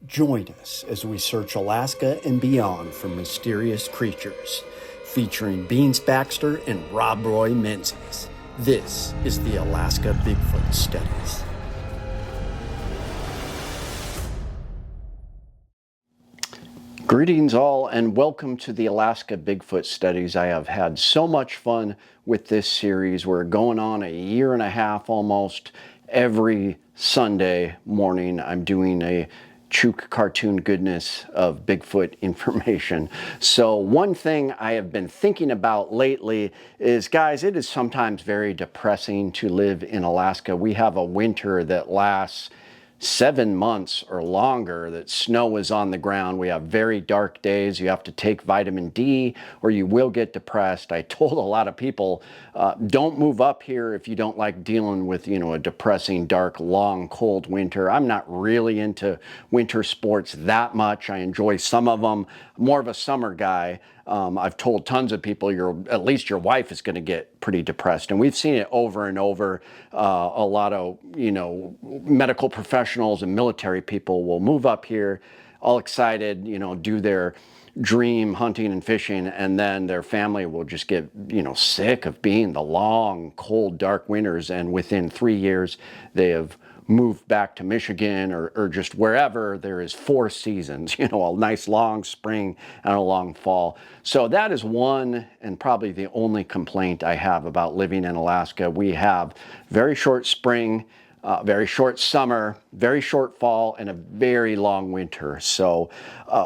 Join us as we search Alaska and beyond for mysterious creatures, featuring Beans Baxter and Rob Roy Menzies. This is the Alaska Bigfoot Studies. Greetings all and welcome to the Alaska Bigfoot Studies. I have had so much fun with this series. We're going on a year and a half almost. Every Sunday morning I'm doing a Chuke cartoon goodness of Bigfoot information. So one thing I have been thinking about lately is, guys, it is sometimes very depressing to live in Alaska. We have a winter that lasts 7 months or longer, that snow is on the ground. We have very dark days. You have to take vitamin D or you will get depressed. I told a lot of people, don't move up here if you don't like dealing with, a depressing, dark, long, cold winter. I'm not really into winter sports that much. I enjoy some of them. More of a summer guy. I've told tons of people, at least your wife is going to get pretty depressed. And we've seen it over and over. A lot of, medical professionals and military people will move up here all excited, do their dream hunting and fishing, and then their family will just get, sick of being the long, cold, dark winters. And within 3 years, they have moved back to Michigan or just wherever there is 4 seasons, a nice long spring and a long fall. So that is one and probably the only complaint I have about living in Alaska. We have very short spring, very short summer, very short fall, and a very long winter. So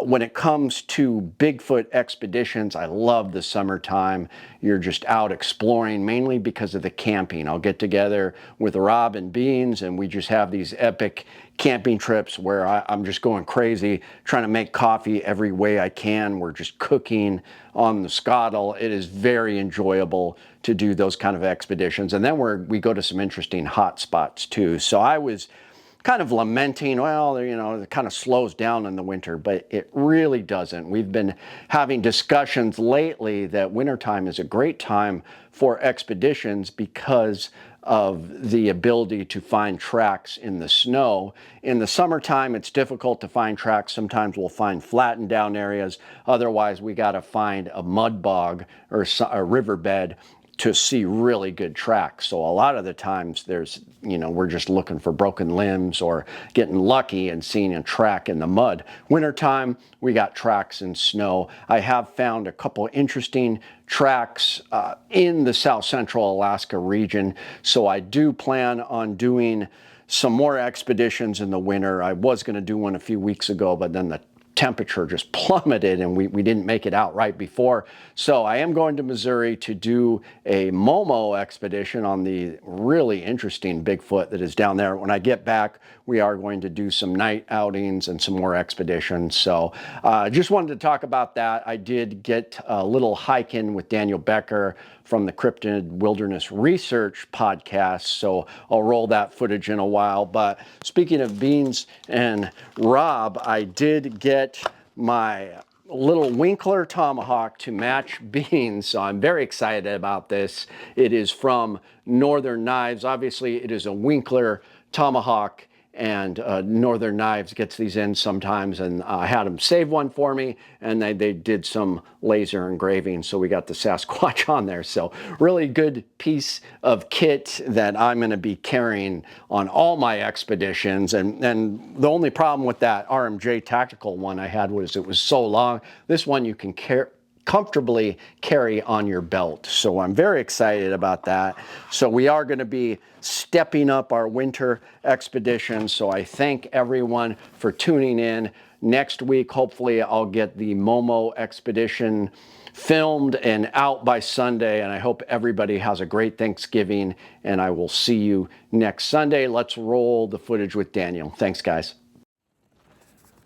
when it comes to Bigfoot expeditions, I love the summertime. You're just out exploring, mainly because of the camping. I'll get together with Rob and Beans, and we just have these epic camping trips where I'm just going crazy, trying to make coffee every way I can. We're just cooking on the scuttle. It is very enjoyable to do those kind of expeditions. And then we go to some interesting hot spots too. So I was kind of lamenting, well, it kind of slows down in the winter, but it really doesn't. We've been having discussions lately that wintertime is a great time for expeditions because of the ability to find tracks in the snow. In the summertime, it's difficult to find tracks. Sometimes we'll find flattened down areas. Otherwise, we got to find a mud bog or a riverbed to see really good tracks. So a lot of the times we're just looking for broken limbs or getting lucky and seeing a track in the mud. Wintertime, we got tracks in snow. I have found a couple interesting tracks in the South Central Alaska region. So I do plan on doing some more expeditions in the winter. I was going to do one a few weeks ago, but then the temperature just plummeted and we didn't make it out right before. So I am going to Missouri to do a Momo expedition on the really interesting Bigfoot that is down there. When I get back, we are going to do some night outings and some more expeditions. So just wanted to talk about that. I did get a little hike in with Daniel Becker from the Cryptid Wilderness Research Podcast. So I'll roll that footage in a while. But speaking of Beans and Rob, I did get my little Winkler tomahawk to match Beans. So I'm very excited about this. It is from Northern Knives. Obviously, it is a Winkler tomahawk, and Northern Knives gets these in sometimes, and I had them save one for me, and they did some laser engraving, so we got the Sasquatch on there. So really good piece of kit that I'm going to be carrying on all my expeditions. And the only problem with that RMJ tactical one I had was it was so long. This one you can comfortably carry on your belt. So I'm very excited about that. So we are going to be stepping up our winter expedition. So I thank everyone for tuning in. Next week, hopefully I'll get the Momo expedition filmed and out by Sunday. And I hope everybody has a great Thanksgiving, and I will see you next Sunday. Let's roll the footage with Daniel. Thanks, guys.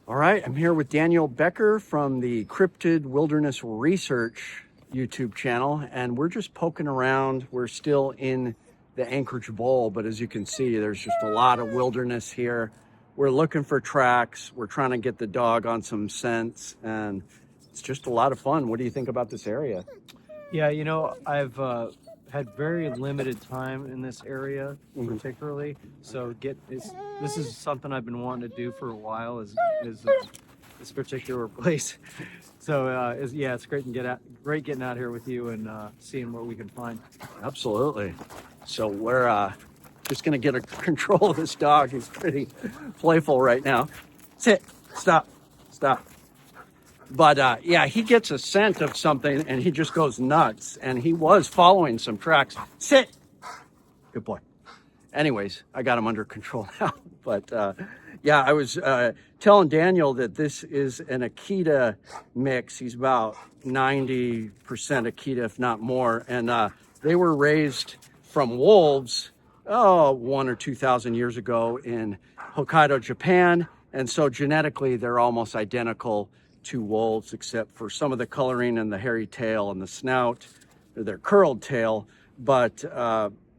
All right, I'm here with Daniel Becker from the Cryptid Wilderness Research YouTube channel, and we're just poking around. We're still in the Anchorage Bowl, but as you can see, there's just a lot of wilderness here. We're looking for tracks. We're trying to get the dog on some scents, and it's just a lot of fun. What do you think about this area? Yeah, I've had very limited time in this area, particularly. So this is something I've been wanting to do for a while. Is this particular place? So it's great getting out here with you and seeing what we can find. Absolutely. So we're just going to get a control of this dog. He's pretty playful right now. Sit. Stop. But he gets a scent of something and he just goes nuts. And he was following some tracks. Sit. Good boy. Anyways, I got him under control now. But I was telling Daniel that this is an Akita mix. He's about 90% Akita, if not more. And they were raised from wolves 1,000 or 2,000 years ago in Hokkaido, Japan. And so genetically, they're almost identical to wolves, except for some of the coloring and the hairy tail and the snout, or their curled tail. But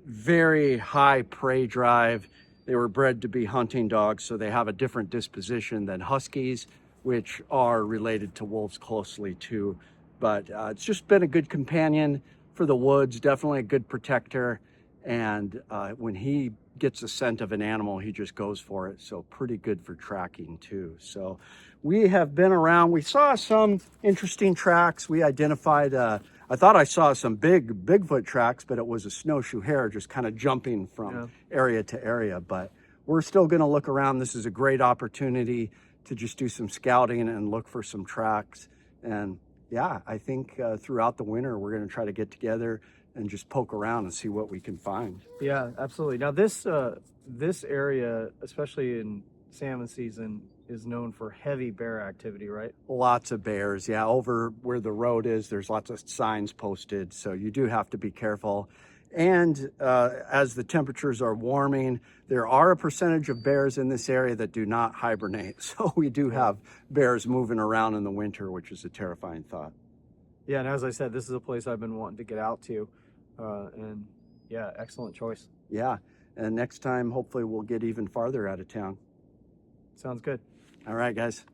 very high prey drive. They were bred to be hunting dogs, so they have a different disposition than huskies, which are related to wolves closely too. But it's just been a good companion for the woods, definitely a good protector. And when he gets a scent of an animal, he just goes for it. So pretty good for tracking too. So we have been around. We saw some interesting tracks. We identified, I thought I saw some Bigfoot tracks, but it was a snowshoe hare just kind of jumping from area to area. But we're still going to look around. This is a great opportunity to just do some scouting and look for some tracks. And I think throughout the winter, we're going to try to get together and just poke around and see what we can find. Yeah, absolutely. Now this area, especially in salmon season, is known for heavy bear activity, right? Lots of bears. Yeah, over where the road is, there's lots of signs posted. So you do have to be careful. And as the temperatures are warming, there are a percentage of bears in this area that do not hibernate. So we do have bears moving around in the winter, which is a terrifying thought. Yeah, and as I said, this is a place I've been wanting to get out to. Excellent choice. Yeah, and next time, hopefully we'll get even farther out of town. Sounds good. All right, guys.